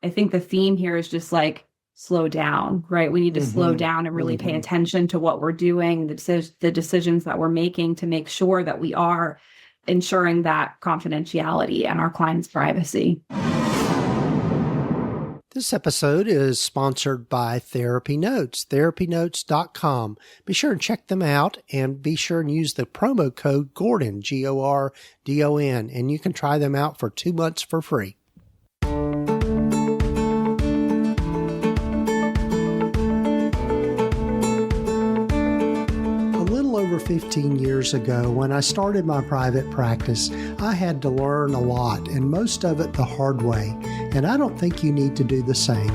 I think the theme here is just like slow down, right? We need to slow down and really pay attention to what we're doing, the decisions that we're making to make sure that we are ensuring that confidentiality and our clients' privacy. This episode is sponsored by TherapyNotes, therapynotes.com. Be sure and check them out, and be sure and use the promo code Gordon, Gordon, and you can try them out for 2 months for free. Over 15 years ago, when I started my private practice, I had to learn a lot, and most of it the hard way, and I don't think you need to do the same.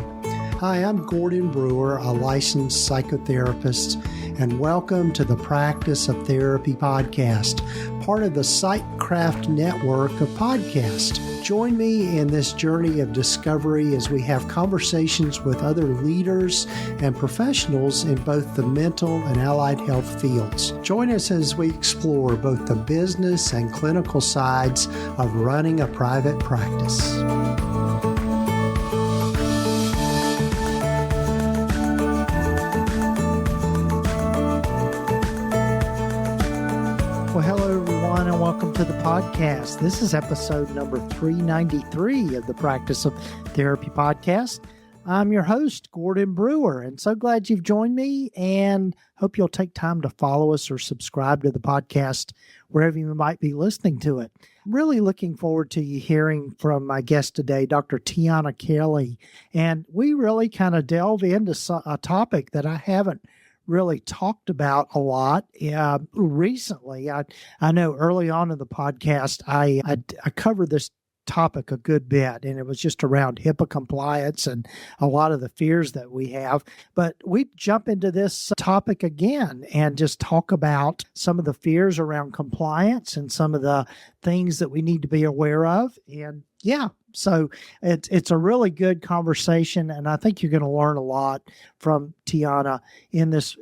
Hi, I'm Gordon Brewer, a licensed psychotherapist, and welcome to the Practice of Therapy podcast, part of the PsychCraft network of podcasts. Join me in this journey of discovery as we have conversations with other leaders and professionals in both the mental and allied health fields. Join us as we explore both the business and clinical sides of running a private practice. Well, hello, everyone, and welcome to the podcast. This is episode number 393 of the Practice of Therapy podcast. I'm your host, Gordon Brewer, and so glad you've joined me, and hope you'll take time to follow us or subscribe to the podcast wherever you might be listening to it. Really looking forward to you hearing from my guest today, Dr. Tiana Kelly, and we really kind of delve into a topic that I haven't really talked about a lot recently. I know early on in the podcast, I covered this topic a good bit, and it was just around HIPAA compliance and a lot of the fears that we have. But we jump into this topic again and just talk about some of the fears around compliance and some of the things that we need to be aware of. And so it's a really good conversation, and I think you're going to learn a lot from Tiana in this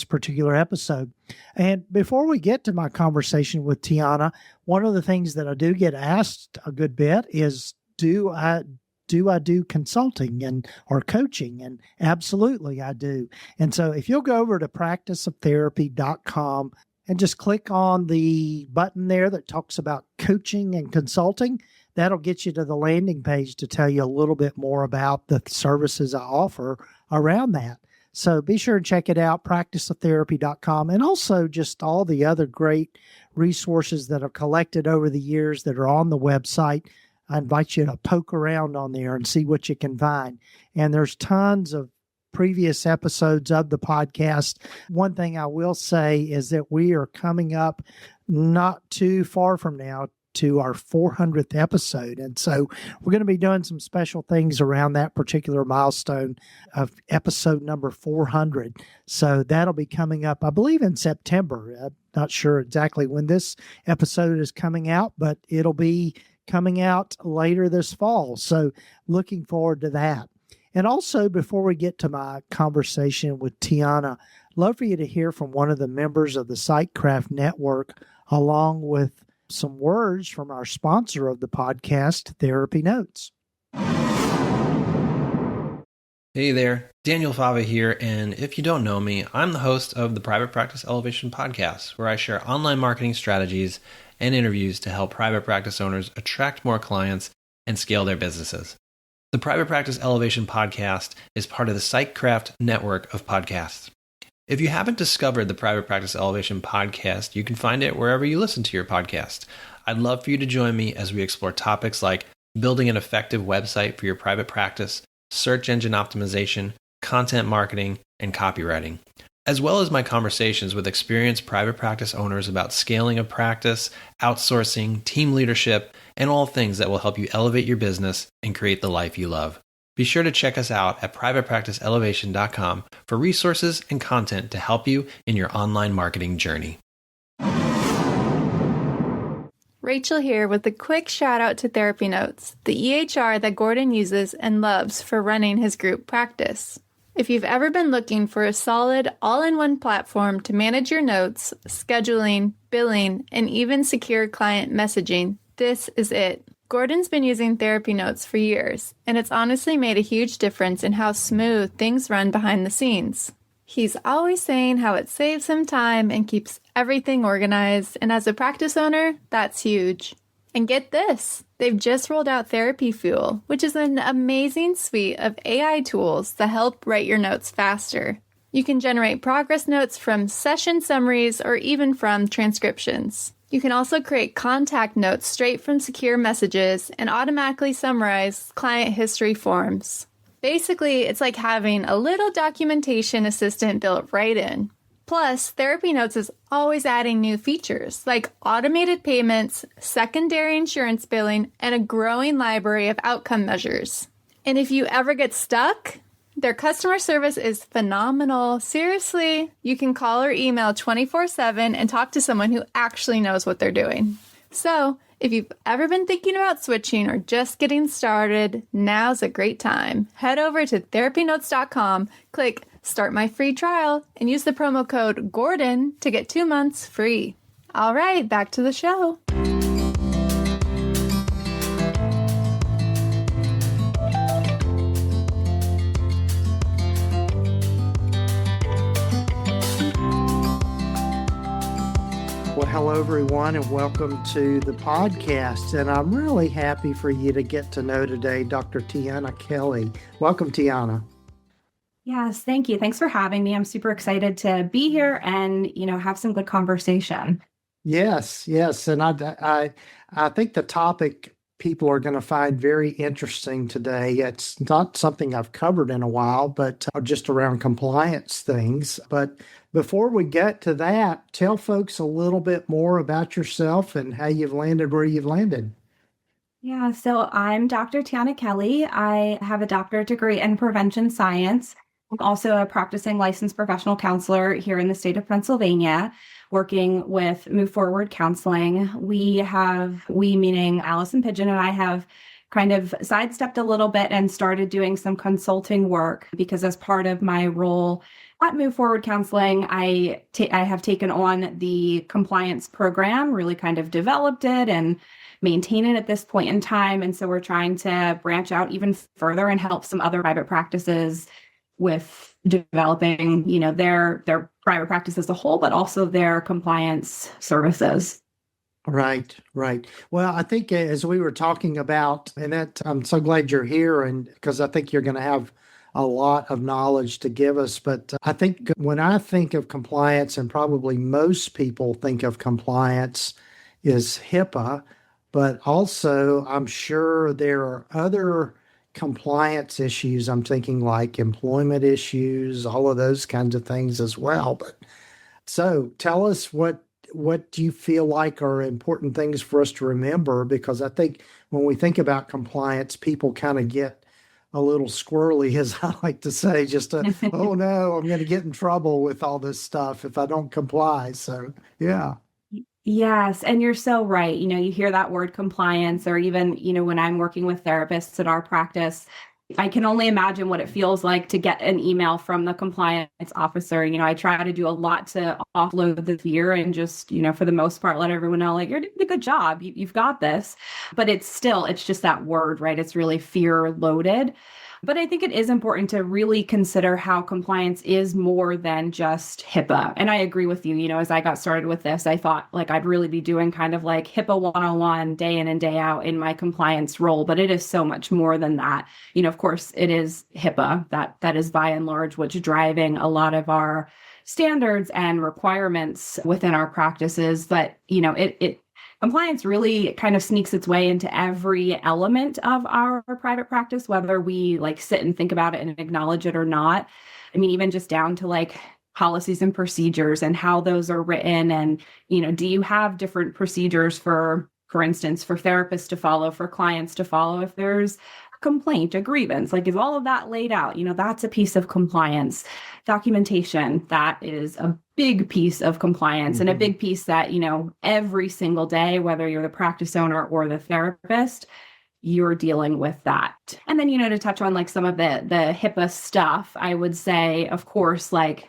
particular episode. And before we get to my conversation with Tiana, one of the things that I do get asked a good bit is, do I do consulting or coaching? And absolutely I do. And so if you'll go over to practiceoftherapy.com and just click on the button there that talks about coaching and consulting, that'll get you to the landing page to tell you a little bit more about the services I offer around that. So be sure to check it out, practiceoftherapy.com, and also just all the other great resources that are collected over the years that are on the website. I invite you to poke around on there and see what you can find. And there's tons of previous episodes of the podcast. One thing I will say is that we are coming up not too far from now to our 400th episode. And so we're going to be doing some special things around that particular milestone of episode number 400. So that'll be coming up, I believe, in September. I'm not sure exactly when this episode is coming out, but it'll be coming out later this fall. So looking forward to that. And also, before we get to my conversation with Tiana, I'd love for you to hear from one of the members of the PsychCraft network, along with some words from our sponsor of the podcast, TherapyNotes. Hey there, Daniel Fava here, and if you don't know me, I'm the host of the Private Practice Elevation podcast, where I share online marketing strategies and interviews to help private practice owners attract more clients and scale their businesses. The Private Practice Elevation podcast is part of the PsychCraft network of podcasts. If you haven't discovered the Private Practice Elevation podcast, you can find it wherever you listen to your podcast. I'd love for you to join me as we explore topics like building an effective website for your private practice, search engine optimization, content marketing, and copywriting, as well as my conversations with experienced private practice owners about scaling a practice, outsourcing, team leadership, and all things that will help you elevate your business and create the life you love. Be sure to check us out at privatepracticeelevation.com for resources and content to help you in your online marketing journey. Rachel here with a quick shout out to TherapyNotes, the EHR that Gordon uses and loves for running his group practice. If you've ever been looking for a solid, all-in-one platform to manage your notes, scheduling, billing, and even secure client messaging, this is it. Gordon's been using TherapyNotes for years, and it's honestly made a huge difference in how smooth things run behind the scenes. He's always saying how it saves him time and keeps everything organized, and as a practice owner, that's huge. And get this, they've just rolled out Therapy Fuel, which is an amazing suite of AI tools that help write your notes faster. You can generate progress notes from session summaries or even from transcriptions. You can also create contact notes straight from secure messages and automatically summarize client history forms. Basically, it's like having a little documentation assistant built right in. Plus, TherapyNotes is always adding new features like automated payments, secondary insurance billing, and a growing library of outcome measures. And if you ever get stuck, their customer service is phenomenal. Seriously, you can call or email 24/7 and talk to someone who actually knows what they're doing. So, if you've ever been thinking about switching or just getting started, now's a great time. Head over to therapynotes.com, click Start My Free Trial, and use the promo code GORDON to get 2 months free. All right, back to the show. Well, hello, everyone, and welcome to the podcast. And I'm really happy for you to get to know today Dr. Tiana Kelly. Welcome, Tiana. Yes, thank you. Thanks for having me. I'm super excited to be here and, have some good conversation. Yes. And I think the topic people are going to find very interesting today. It's not something I've covered in a while, but just around compliance things. But before we get to that, tell folks a little bit more about yourself and how you've landed where you've landed. Yeah, so I'm Dr. Tiana Kelly. I have a doctorate degree in prevention science. I'm also a practicing licensed professional counselor here in the state of Pennsylvania, working with Move Forward Counseling. We meaning Allison Pigeon and I have kind of sidestepped a little bit and started doing some consulting work because as part of my role at Move Forward Counseling, I have taken on the compliance program, really kind of developed it and maintain it at this point in time. And so we're trying to branch out even further and help some other private practices with developing, their private practice as a whole, but also their compliance services. Right. Well, I think as we were talking about, and that I'm so glad you're here, and because I think you're going to have a lot of knowledge to give us. But I think when I think of compliance, and probably most people think of compliance, is HIPAA, but also I'm sure there are other compliance issues. I'm thinking like employment issues, all of those kinds of things as well. But so tell us what do you feel like are important things for us to remember? Because I think when we think about compliance, people kind of get a little squirrely, as I like to say, oh no, I'm going to get in trouble with all this stuff if I don't comply. So, yeah. Yes. And you're so right. You hear that word compliance, or even, when I'm working with therapists at our practice, I can only imagine what it feels like to get an email from the compliance officer. I try to do a lot to offload the fear and just, for the most part, let everyone know, like, you're doing a good job. You've got this. But it's just that word, right? It's really fear loaded. But I think it is important to really consider how compliance is more than just HIPAA. And I agree with you. As I got started with this, I thought like I'd really be doing kind of like HIPAA 101 day in and day out in my compliance role. But it is so much more than that. Of course, it is HIPAA that is by and large what's driving a lot of our standards and requirements within our practices. But, compliance really kind of sneaks its way into every element of our private practice, whether we like sit and think about it and acknowledge it or not. I mean, even just down to like policies and procedures and how those are written. And, do you have different procedures for instance, for therapists to follow, for clients to follow if there's a complaint, a grievance, like is all of that laid out? That's a piece of compliance. Documentation, that is a big piece of compliance and a big piece that, every single day, whether you're the practice owner or the therapist, you're dealing with that. And then, to touch on like some of the HIPAA stuff, I would say, of course, like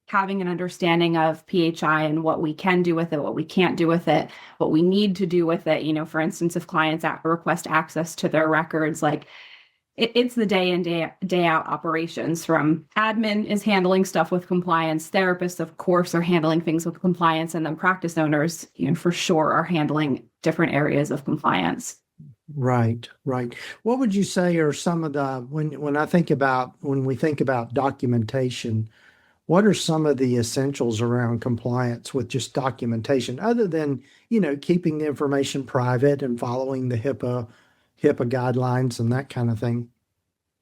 having an understanding of PHI and what we can do with it, what we can't do with it, what we need to do with it. For instance, if clients request access to their records, like it's the day in, day out operations. From admin is handling stuff with compliance, therapists, of course, are handling things with compliance, and then practice owners, for sure, are handling different areas of compliance. Right, right. What would you say are some of the, when we think about documentation, what are some of the essentials around compliance with just documentation, other than, keeping the information private and following the HIPAA guidelines and that kind of thing?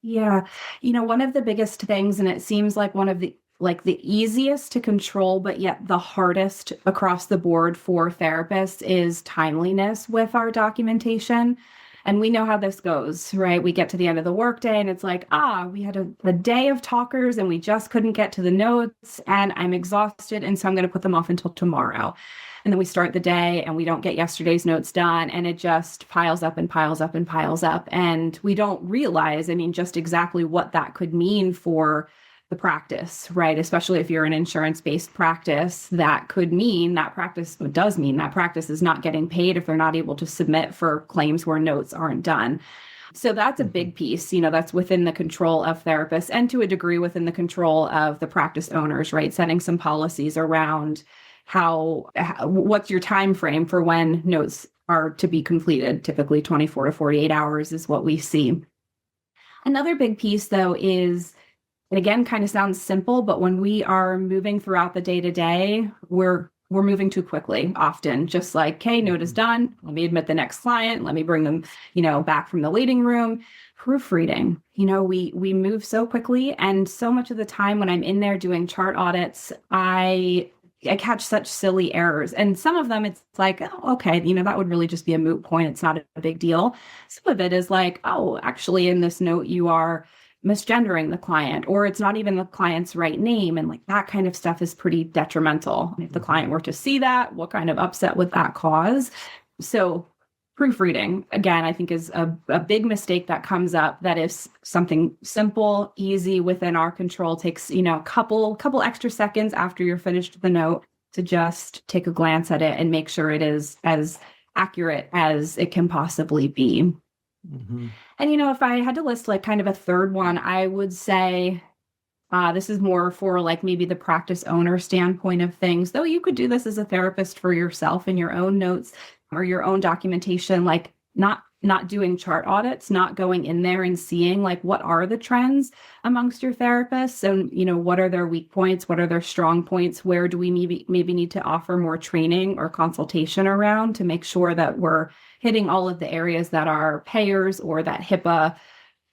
Yeah. One of the biggest things, and it seems like one of the easiest to control, but yet the hardest across the board for therapists, is timeliness with our documentation. And we know how this goes, right? We get to the end of the workday and it's like, we had a day of talkers and we just couldn't get to the notes and I'm exhausted. And so I'm going to put them off until tomorrow. And then we start the day and we don't get yesterday's notes done, and it just piles up and piles up and piles up. And we don't realize, just exactly what that could mean for the practice, right? Especially if you're an insurance-based practice, that could mean that practice, it does mean that practice is not getting paid if they're not able to submit for claims where notes aren't done. So that's a big piece, that's within the control of therapists, and to a degree within the control of the practice owners, right? Setting some policies around what's your time frame for when notes are to be completed. Typically 24 to 48 hours is what we see. Another big piece, though, is, and again, kind of sounds simple, but when we are moving throughout the day-to-day, we're moving too quickly often. Just like, okay, note is done. Let me admit the next client. Let me bring them, back from the waiting room. Proofreading, we move so quickly. And so much of the time when I'm in there doing chart audits, I catch such silly errors. And some of them, it's like, okay, that would really just be a moot point. It's not a big deal. Some of it is like, actually in this note, you are misgendering the client, or it's not even the client's right name. And like that kind of stuff is pretty detrimental. If the client were to see that, what kind of upset would that cause? So proofreading, again, I think is a big mistake that comes up. That is something simple, easy, within our control. Takes, a couple extra seconds after you're finished the note to just take a glance at it and make sure it is as accurate as it can possibly be. Mm-hmm. And, if I had to list like kind of a third one, I would say this is more for like maybe the practice owner standpoint of things, though you could do this as a therapist for yourself in your own notes or your own documentation, like not doing chart audits, not going in there and seeing like what are the trends amongst your therapists, and what are their weak points, what are their strong points, where do we maybe need to offer more training or consultation around to make sure that we're hitting all of the areas that our payers or that HIPAA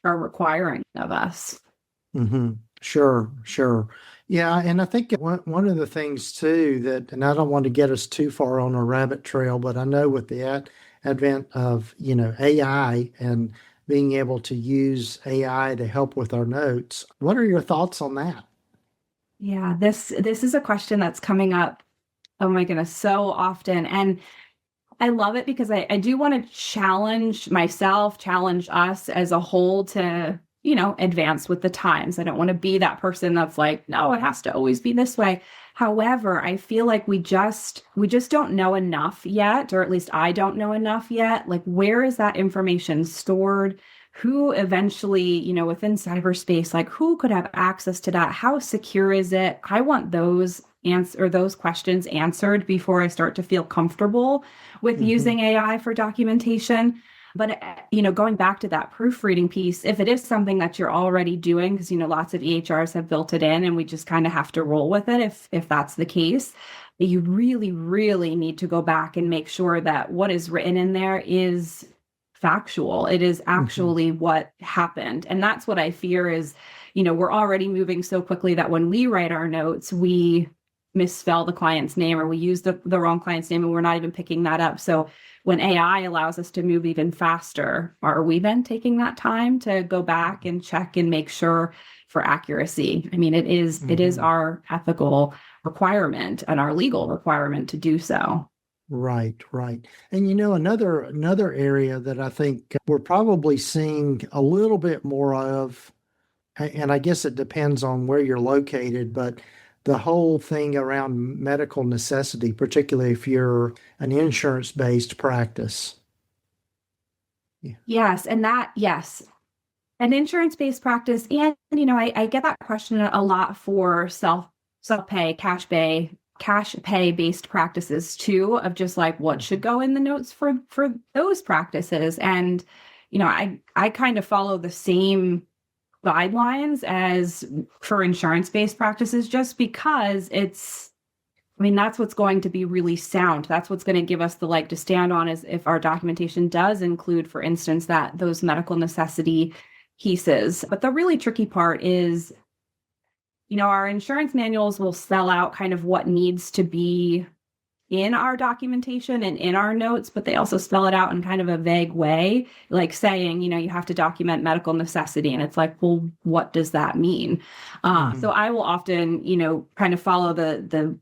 are requiring of us. Mm-hmm. Sure. Yeah, and I think one of the things too that, and I don't want to get us too far on a rabbit trail, but I know with the advent of AI and being able to use AI to help with our notes, what are your thoughts on that? Yeah, this is a question that's coming up, oh my goodness, so often. And I love it because I do want to challenge myself, challenge us as a whole to, advance with the times. I don't want to be that person that's like, no, it has to always be this way. However, I feel like we just don't know enough yet, or at least I don't know enough yet. Like, where is that information stored? Who eventually, within cyberspace, like who could have access to that? How secure is it? I want those questions answered before I start to feel comfortable with using AI for documentation. But, going back to that proofreading piece, if it is something that you're already doing, because, lots of EHRs have built it in and we just kind of have to roll with it if that's the case, you really, really need to go back and make sure that what is written in there is factual. It is actually what happened. And that's what I fear is, we're already moving so quickly that when we write our notes, we misspell the client's name or we use the wrong client's name and we're not even picking that up. So when AI allows us to move even faster, are we then taking that time to go back and check and make sure for accuracy? I mean, it is our ethical requirement and our legal requirement to do so. Right. And another area that I think we're probably seeing a little bit more of, and I guess it depends on where you're located, but the whole thing around medical necessity, particularly if you're an insurance-based practice. Yeah. Yes. And that, yes. An insurance-based practice. And, I get that question a lot for self-pay, cash pay based practices too, of just like what should go in the notes for those practices. And, I kind of follow the same guidelines as for insurance-based practices, just because that's what's going to be really sound. That's what's going to give us the leg to stand on, is if our documentation does include, for instance, that those medical necessity pieces. But the really tricky part is, our insurance manuals will spell out kind of what needs to be in our documentation and in our notes, but they also spell it out in kind of a vague way, like saying, you have to document medical necessity. And it's like, well, what does that mean? So I will often, kind of follow the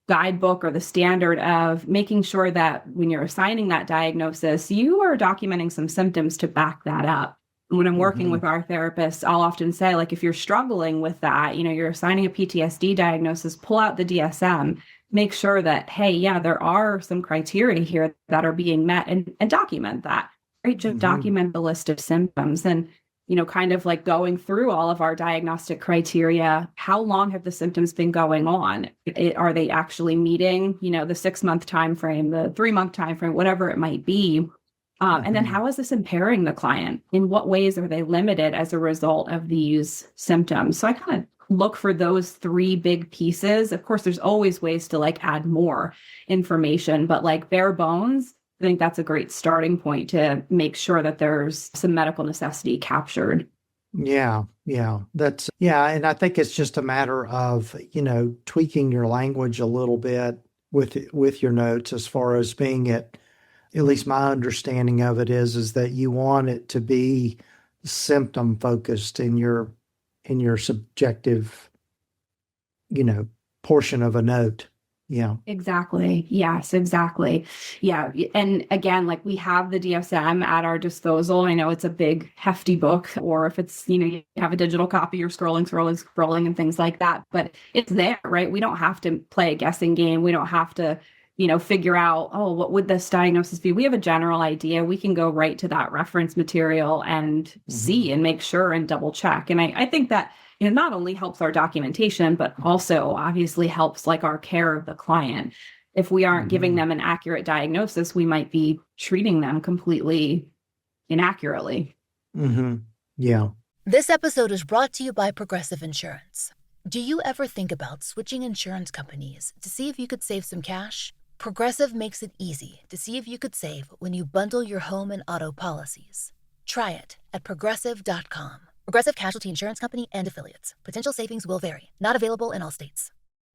guidebook or the standard of making sure that when you're assigning that diagnosis, you are documenting some symptoms to back that up. When I'm working with our therapists, I'll often say, like, if you're struggling with that, you're assigning a PTSD diagnosis, pull out the DSM, make sure that, hey, yeah, there are some criteria here that are being met, and document that, right? Just document the list of symptoms, and, kind of like going through all of our diagnostic criteria. How long have the symptoms been going on? Are they actually meeting, the 6-month time frame, the 3-month time frame, whatever it might be? And then how is this impairing the client? In what ways are they limited as a result of these symptoms? So I kind of look for those 3 big pieces. Of course, there's always ways to like add more information, but like bare bones, I think that's a great starting point to make sure that there's some medical necessity captured. Yeah. And I think it's just a matter of, tweaking your language a little bit with your notes, as far as being at least my understanding of it is that you want it to be symptom focused in your subjective, portion of a note. Yeah. Exactly. Yes, exactly. Yeah. And again, like, we have the DSM at our disposal. I know it's a big, hefty book, or if it's, you have a digital copy, you're scrolling and things like that, but it's there, right? We don't have to play a guessing game. We don't have to, figure out, oh, what would this diagnosis be? We have a general idea. We can go right to that reference material and see and make sure and double check. And I think that, not only helps our documentation, but also obviously helps like our care of the client. If we aren't giving them an accurate diagnosis, we might be treating them completely inaccurately. Yeah. This episode is brought to you by Progressive Insurance. Do you ever think about switching insurance companies to see if you could save some cash? Progressive makes it easy to see if you could save when you bundle your home and auto policies. Try it at Progressive.com. Progressive Casualty Insurance Company and Affiliates. Potential savings will vary. Not available in all states.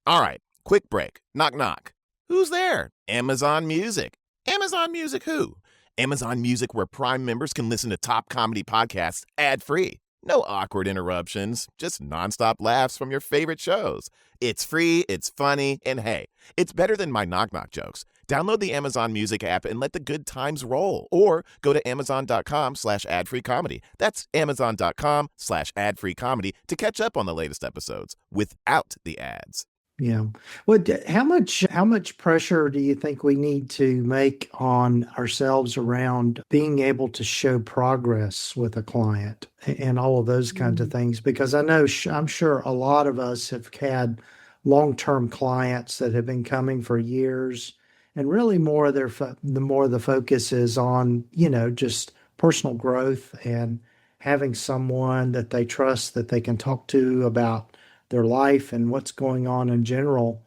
All right, quick break. Knock, knock. Who's there? Amazon Music. Amazon Music who? Amazon Music, where Prime members can listen to top comedy podcasts ad-free. No awkward interruptions, just nonstop laughs from your favorite shows. It's free, it's funny, and hey, it's better than my knock-knock jokes. Download the Amazon Music app and let the good times roll. Or go to amazon.com/ad-free comedy. That's amazon.com/ad-free comedy to catch up on the latest episodes without the ads. Yeah. Well, how much pressure do you think we need to make on ourselves around being able to show progress with a client and all of those kinds of things? Because I know, I'm sure a lot of us have had long-term clients that have been coming for years, and really more of the focus is on, just personal growth and having someone that they trust, that they can talk to about their life and what's going on in general.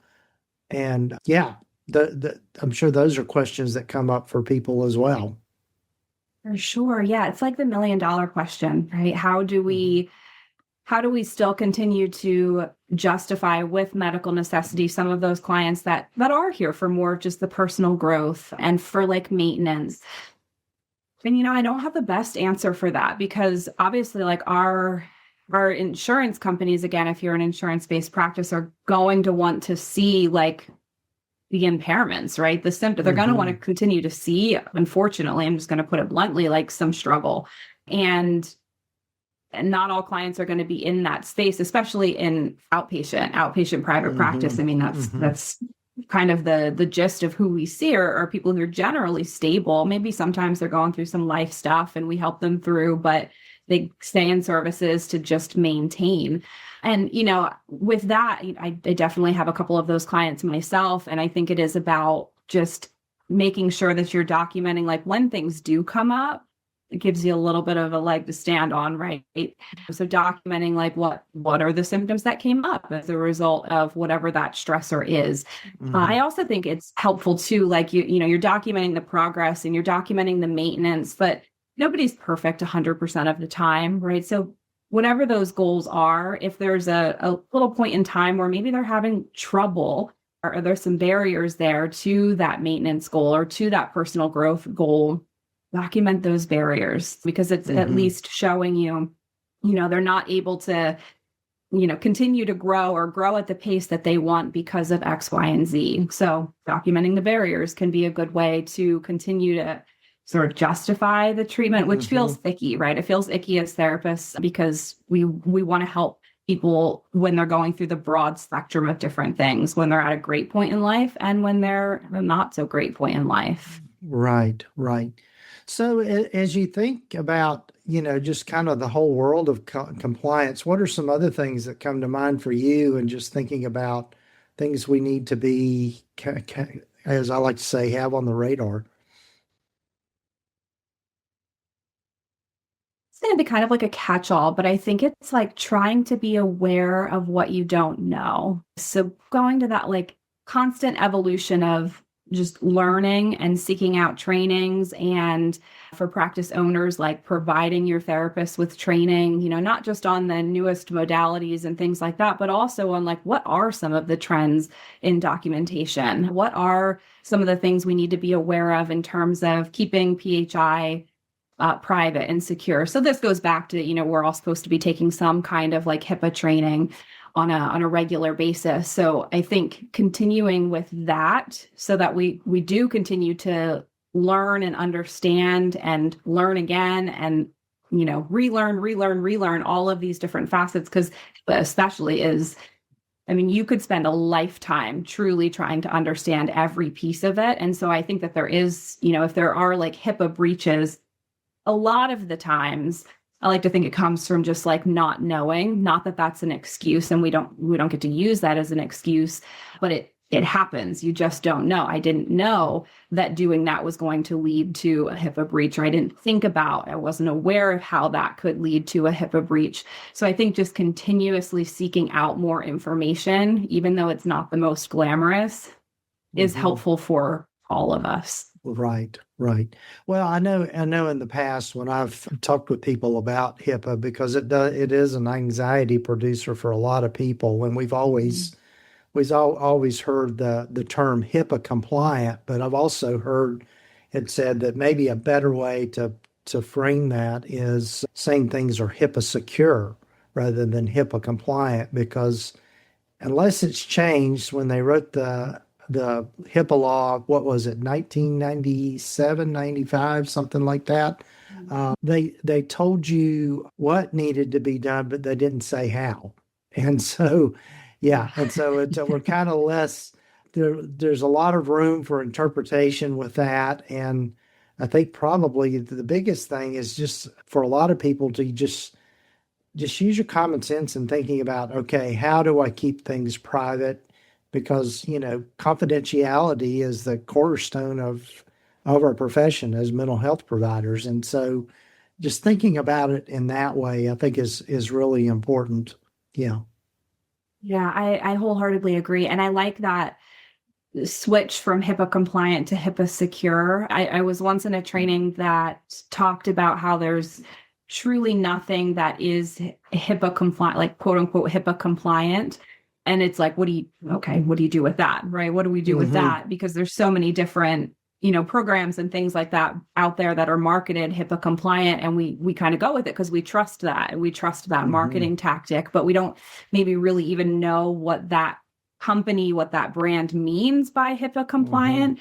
And yeah, I'm sure those are questions that come up for people as well. For sure. Yeah. It's like the $1 million question, right? How do we still continue to justify with medical necessity some of those clients that are here for more of just the personal growth and for like maintenance? And, I don't have the best answer for that, because obviously like our insurance companies, again, if you're an insurance-based practice, are going to want to see like the impairments, right? The symptoms. They're going to want to continue to see, unfortunately, I'm just going to put it bluntly, like some struggle. And And not all clients are going to be in that space, especially in outpatient private practice. I mean, that's kind of the gist of who we see are people who are generally stable. Maybe sometimes they're going through some life stuff and we help them through, but they stay in services to just maintain. And, with that, I definitely have a couple of those clients myself. And I think it is about just making sure that you're documenting, like, when things do come up. It gives you a little bit of a leg to stand on, right? So documenting, like, what are the symptoms that came up as a result of whatever that stressor is. I also think it's helpful too, like, you're documenting the progress and you're documenting the maintenance, but nobody's perfect 100% of the time, right? So whatever those goals are, if there's a little point in time where maybe they're having trouble, or there's some barriers there to that maintenance goal or to that personal growth goal, document those barriers, because it's at least showing they're not able to, continue to grow or grow at the pace that they want because of X, Y, and Z. So documenting the barriers can be a good way to continue to sort of justify the treatment, which feels icky, right? It feels icky as therapists because we want to help people when they're going through the broad spectrum of different things, when they're at a great point in life and when they're not so great point in life. Right. So as you think about, just kind of the whole world of compliance, what are some other things that come to mind for you, and just thinking about things we need to be, as I like to say, have on the radar? It's going to be kind of like a catch-all, but I think it's like trying to be aware of what you don't know. So going to that, like, constant evolution of just learning and seeking out trainings, and for practice owners, like, providing your therapists with training, not just on the newest modalities and things like that, but also on, like, what are some of the trends in documentation? What are some of the things we need to be aware of in terms of keeping PHI private and secure? So this goes back to, we're all supposed to be taking some kind of, like, HIPAA training on a regular basis. So I think continuing with that so that we do continue to learn and understand and learn again and, relearn all of these different facets, because especially you could spend a lifetime truly trying to understand every piece of it. And so I think that there is, if there are, like, HIPAA breaches, a lot of the times I like to think it comes from just, like, not knowing. Not that that's an excuse, and we don't get to use that as an excuse, but it happens. You just don't know. I didn't know that doing that was going to lead to a HIPAA breach, or I didn't think about, I wasn't aware of how that could lead to a HIPAA breach. So I think just continuously seeking out more information, even though it's not the most glamorous, is helpful for all of us. Right. Well, I know in the past when I've talked with people about HIPAA, because it is an anxiety producer for a lot of people, when we've always heard the term HIPAA compliant, but I've also heard it said that maybe a better way to frame that is saying things are HIPAA-secure rather than HIPAA compliant, because unless it's changed, when they wrote the HIPAA law, what was it, 1997, 95, something like that. They told you what needed to be done, but they didn't say how. And so, we're kind of less, there's a lot of room for interpretation with that. And I think probably the biggest thing is just for a lot of people to just use your common sense in thinking about, okay, how do I keep things private? Because, confidentiality is the cornerstone of our profession as mental health providers. And so just thinking about it in that way, I think is really important. Yeah. Yeah, I wholeheartedly agree. And I like that switch from HIPAA compliant to HIPAA-secure. I was once in a training that talked about how there's truly nothing that is HIPAA compliant, like, quote unquote HIPAA compliant. And it's like, what do you do with that, right? What do we do with that? Because there's so many different, programs and things like that out there that are marketed HIPAA compliant. And we kind of go with it because we trust that. And we trust that marketing tactic, but we don't maybe really even know what that company, what that brand means by HIPAA compliant.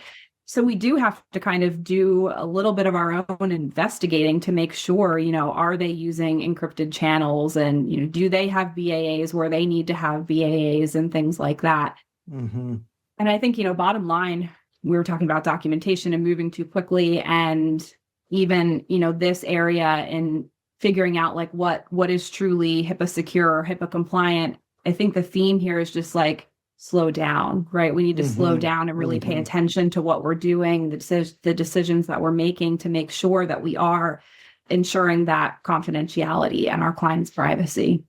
So we do have to kind of do a little bit of our own investigating to make sure, are they using encrypted channels, and, do they have BAAs where they need to have BAAs and things like that. Mm-hmm. And I think, bottom line, we were talking about documentation and moving too quickly, and even, this area and figuring out like what is truly HIPAA secure or HIPAA compliant. I think the theme here is just like slow down, right? We need to slow down and really pay attention to what we're doing, the decisions that we're making to make sure that we are ensuring that confidentiality and our clients' privacy.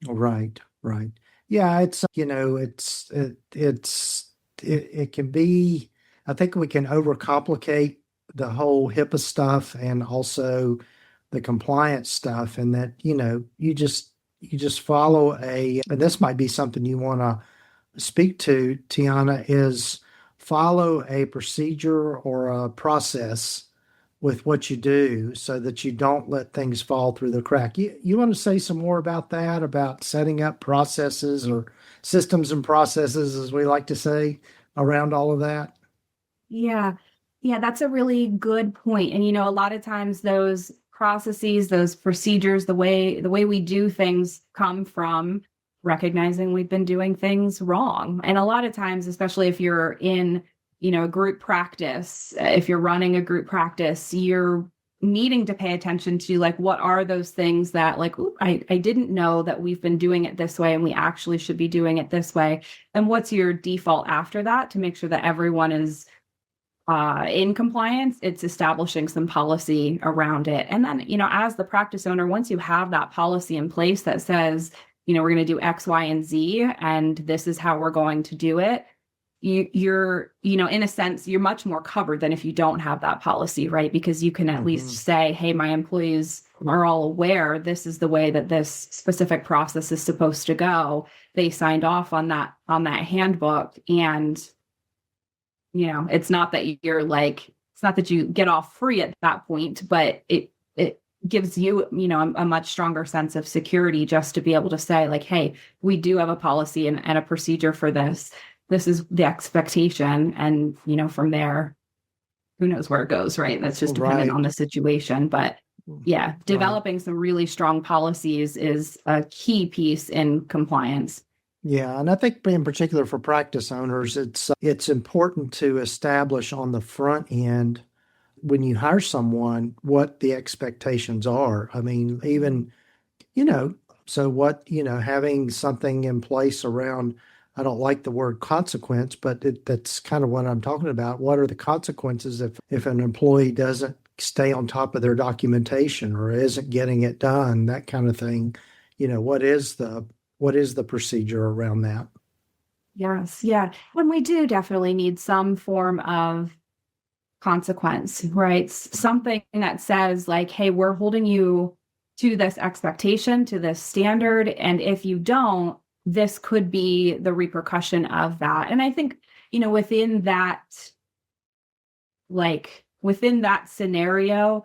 Right. Yeah, it can be, I think we can overcomplicate the whole HIPAA stuff and also the compliance stuff, and that, you just follow and this might be something you want to speak to, Tiana, is follow a procedure or a process with what you do so that you don't let things fall through the crack. You want to say some more about that, about setting up processes or systems and processes, as we like to say, around all of that? Yeah. Yeah, that's a really good point. And, a lot of times those processes, those procedures, the way we do things come from recognizing we've been doing things wrong. And a lot of times, especially if you're in, a group practice, if you're running a group practice, you're needing to pay attention to like, what are those things that like, I didn't know that we've been doing it this way and we actually should be doing it this way. And what's your default after that to make sure that everyone is in compliance? It's establishing some policy around it. And then, as the practice owner, once you have that policy in place that says, we're going to do X, Y, and Z, and this is how we're going to do it, you're, in a sense, you're much more covered than if you don't have that policy, right? Because you can at least say, hey, my employees are all aware this is the way that this specific process is supposed to go. They signed off on that handbook, and it's not that it's not that you get off free at that point, but it gives you, a much stronger sense of security just to be able to say like, hey, we do have a policy and a procedure for this. This is the expectation. And, from there, who knows where it goes, right? That's just dependent on the situation. But yeah, developing some really strong policies is a key piece in compliance. Yeah, and I think in particular for practice owners, it's important to establish on the front end when you hire someone what the expectations are. I mean, even, so what, having something in place around, I don't like the word consequence, but that's kind of what I'm talking about. What are the consequences if an employee doesn't stay on top of their documentation or isn't getting it done, that kind of thing? What is the procedure around that? Yes. Yeah. When we do definitely need some form of consequence, right? Something that says like, hey, we're holding you to this expectation, to this standard. And if you don't, this could be the repercussion of that. And I think, within that scenario,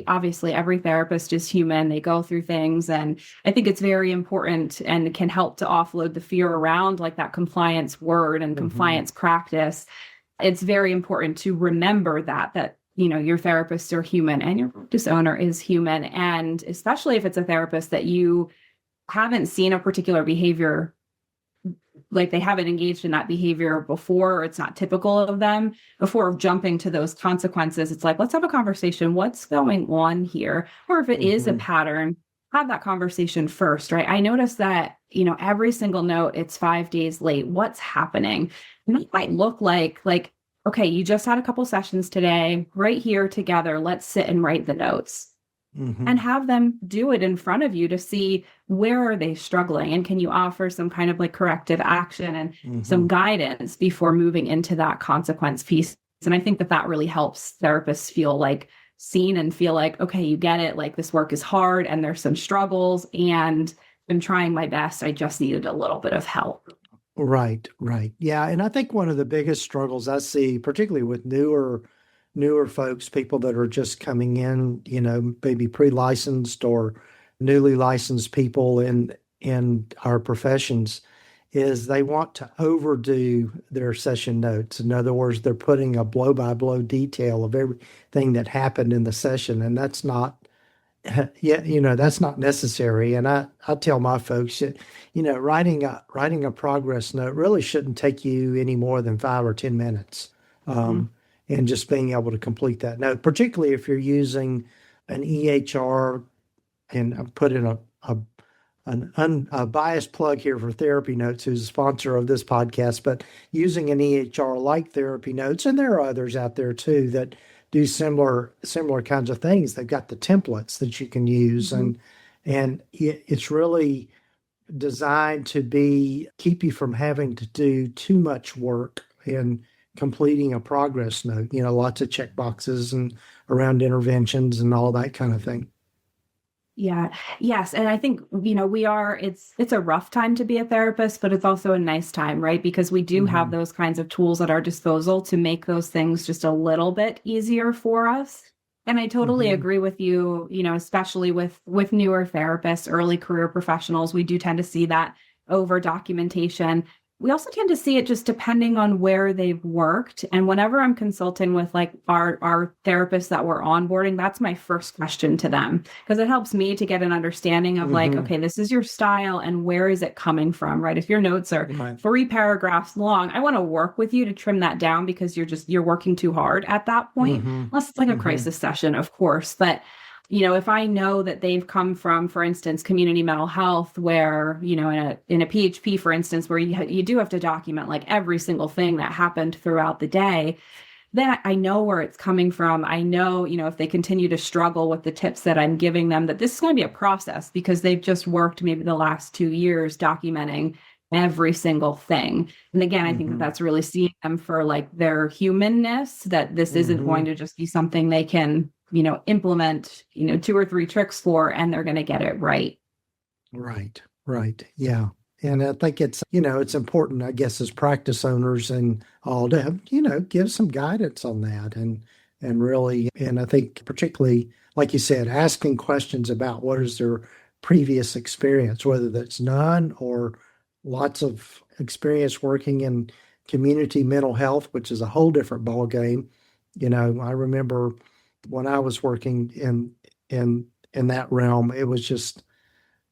obviously every therapist is human. They go through things. And I think it's very important and can help to offload the fear around like that compliance word and compliance practice. It's very important to remember that, your therapists are human and your practice owner is human. And especially if it's a therapist that you haven't seen a particular behavior, like they haven't engaged in that behavior before, or it's not typical of them, before jumping to those consequences, it's like, let's have a conversation. What's going on here? Or if it is a pattern, have that conversation first, right? I noticed that, every single note, it's 5 days late. What's happening? And it might look like, okay, you just had a couple sessions today, right here together. Let's sit and write the notes. And have them do it in front of you to see where are they struggling, and can you offer some kind of like corrective action and some guidance before moving into that consequence piece. And I think that really helps therapists feel like seen and feel like, okay, you get it. Like this work is hard and there's some struggles and I'm trying my best. I just needed a little bit of help. Right. Yeah. And I think one of the biggest struggles I see, particularly with newer folks, people that are just coming in, maybe pre-licensed or newly licensed people in our professions, is they want to overdo their session notes. In other words, they're putting a blow-by-blow detail of everything that happened in the session, and that's not, that's not necessary. And I tell my folks, writing a progress note really shouldn't take you any more than 5 or 10 minutes. And just being able to complete that note, particularly if you're using an EHR, and I've put in a biased plug here for TherapyNotes, who's a sponsor of this podcast, but using an EHR like TherapyNotes, and there are others out there too that do similar kinds of things. They've got the templates that you can use, and it's really designed to keep you from having to do too much work in completing a progress note. Lots of check boxes and around interventions and all that kind of thing. Yeah. Yes. And I think, it's a rough time to be a therapist, but it's also a nice time, right? Because we do have those kinds of tools at our disposal to make those things just a little bit easier for us. And I totally agree with you, especially with newer therapists, early career professionals, we do tend to see that over documentation. We also tend to see it just depending on where they've worked. And whenever I'm consulting with like our therapists that we're onboarding, that's my first question to them, because it helps me to get an understanding of like, okay, this is your style and where is it coming from, right? If your notes are 3 paragraphs long, I want to work with you to trim that down, because you're working too hard at that point, unless it's like a crisis session, of course. But if I know that they've come from, for instance, community mental health, where, in a PHP, for instance, where you do have to document like every single thing that happened throughout the day, then I know where it's coming from. I know, if they continue to struggle with the tips that I'm giving them, that this is going to be a process, because they've just worked maybe the last 2 years documenting every single thing. And again, I think that's really seeing them for like their humanness, that this isn't going to just be something they can implement, 2 or 3 tricks for, and they're going to get it right. Right. Yeah. And I think it's important, I guess, as practice owners and all to have, give some guidance on that, and really, and I think particularly, like you said, asking questions about what is their previous experience, whether that's none or lots of experience working in community mental health, which is a whole different ballgame. I remember when I was working in that realm, it was just,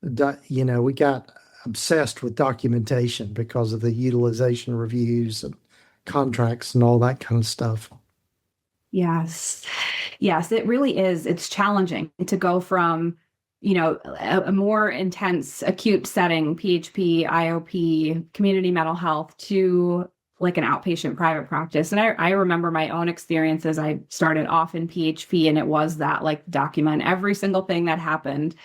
we got obsessed with documentation because of the utilization reviews and contracts and all that kind of stuff. Yes, it really is. It's challenging to go from, a more intense acute setting, PHP, IOP, community mental health, to like an outpatient private practice. And I remember my own experiences. I started off in PHP, and it was that, like, document every single thing that happened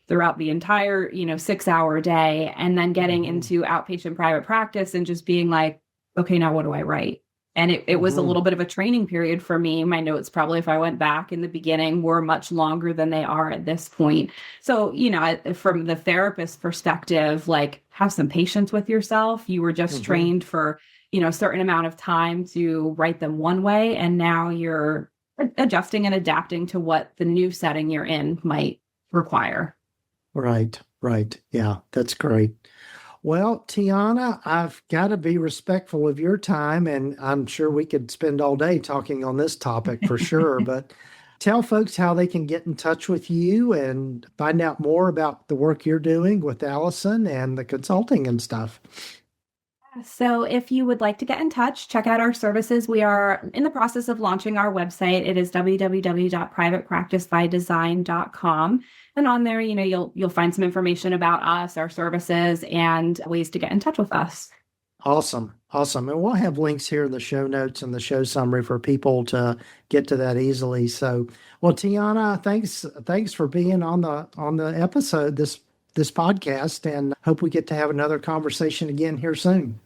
throughout the entire, 6-hour day, and then getting into outpatient private practice and just being like, okay, now what do I write? And it was a little bit of a training period for me. My notes, probably if I went back in the beginning, were much longer than they are at this point. So, from the therapist perspective, like, have some patience with yourself. You were just trained for, a certain amount of time to write them one way. And now you're adjusting and adapting to what the new setting you're in might require. Right. Yeah, that's great. Well, Tiana, I've got to be respectful of your time, and I'm sure we could spend all day talking on this topic for sure, but tell folks how they can get in touch with you and find out more about the work you're doing with Allison and the consulting and stuff. So if you would like to get in touch, check out our services. We are in the process of launching our website. It is www.privatepracticebydesign.com. And on there, you'll find some information about us, our services, and ways to get in touch with us. Awesome. And we'll have links here in the show notes and the show summary for people to get to that easily. So, well, Tiana, thanks for being on the episode, this podcast, and hope we get to have another conversation again here soon.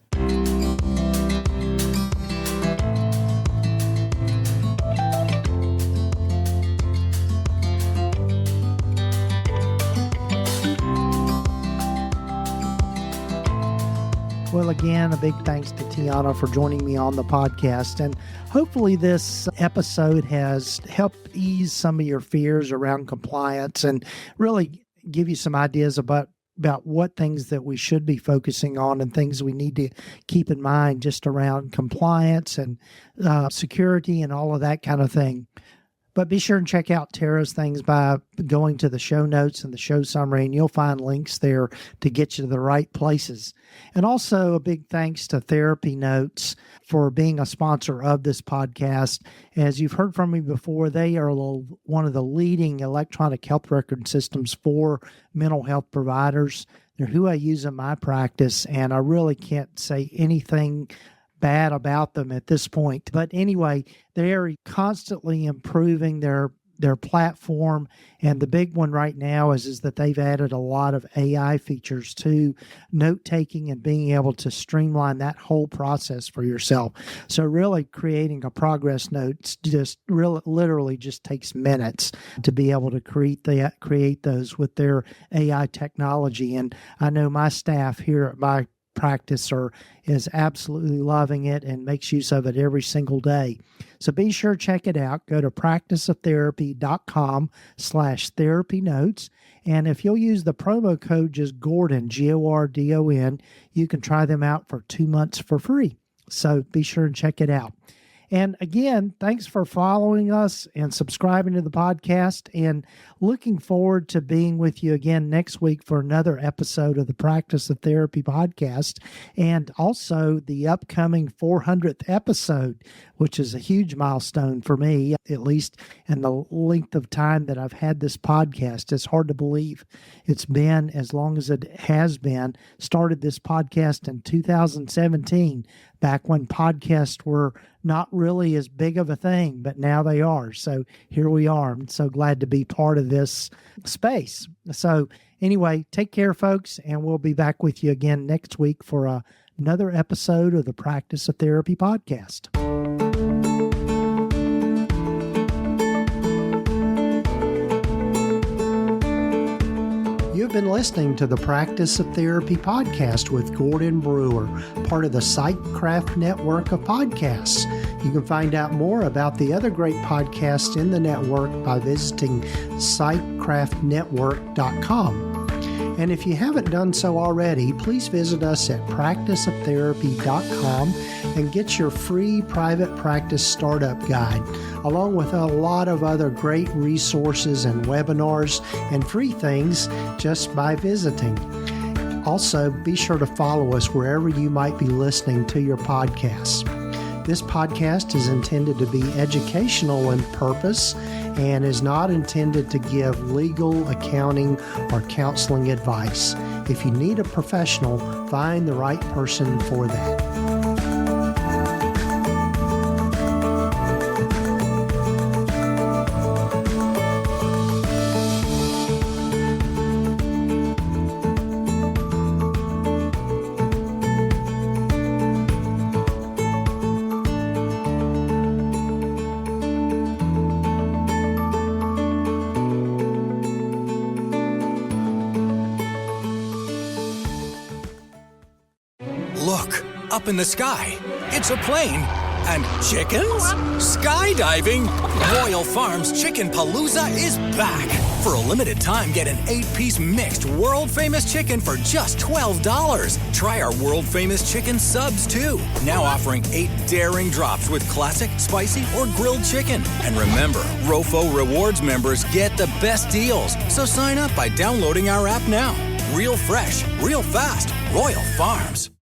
Well, again, a big thanks to Tiana for joining me on the podcast. And hopefully this episode has helped ease some of your fears around compliance and really give you some ideas about about what things that we should be focusing on and things we need to keep in mind just around compliance and security and all of that kind of thing. But be sure and check out Tara's things by going to the show notes and the show summary, and you'll find links there to get you to the right places. And also a big thanks to TherapyNotes for being a sponsor of this podcast. As you've heard from me before, they are one of the leading electronic health record systems for mental health providers. They're who I use in my practice, and I really can't say anything bad about them at this point. But anyway, they are constantly improving their platform. And the big one right now is that they've added a lot of AI features to note-taking and being able to streamline that whole process for yourself. So really creating a progress note literally just takes minutes to be able to create those with their AI technology. And I know my staff here at my practice is absolutely loving it and makes use of it every single day. So be sure to check it out. Go to practiceoftherapy.com/therapynotes. And if you'll use the promo code just Gordon, Gordon, you can try them out for 2 months for free. So be sure and check it out. And again, thanks for following us and subscribing to the podcast, and looking forward to being with you again next week for another episode of the Practice of Therapy podcast, and also the upcoming 400th episode, which is a huge milestone for me, at least in the length of time that I've had this podcast. It's hard to believe it's been as long as it has been. Started this podcast in 2017, back when podcasts were not really as big of a thing, but now they are. So here we are. I'm so glad to be part of this space. So anyway, take care, folks, and we'll be back with you again next week for another episode of the Practice of Therapy podcast. You've been listening to the Practice of Therapy podcast with Gordon Brewer, part of the Psychcraft network of podcasts. You can find out more about the other great podcasts in the network by visiting psychcraftnetwork.com. And if you haven't done so already, please visit us at practiceoftherapy.com and get your free private practice startup guide, along with a lot of other great resources and webinars and free things just by visiting. Also, be sure to follow us wherever you might be listening to your podcasts. This podcast is intended to be educational in purpose and is not intended to give legal, accounting, or counseling advice. If you need a professional, find the right person for that. Look, up in the sky. It's a plane. And chickens? Skydiving? Royal Farms Chicken Palooza is back. For a limited time, get an 8-piece mixed world-famous chicken for just $12. Try our world-famous chicken subs, too. Now offering 8 daring drops with classic, spicy, or grilled chicken. And remember, ROFO Rewards members get the best deals. So sign up by downloading our app now. Real fresh, real fast. Royal Farms.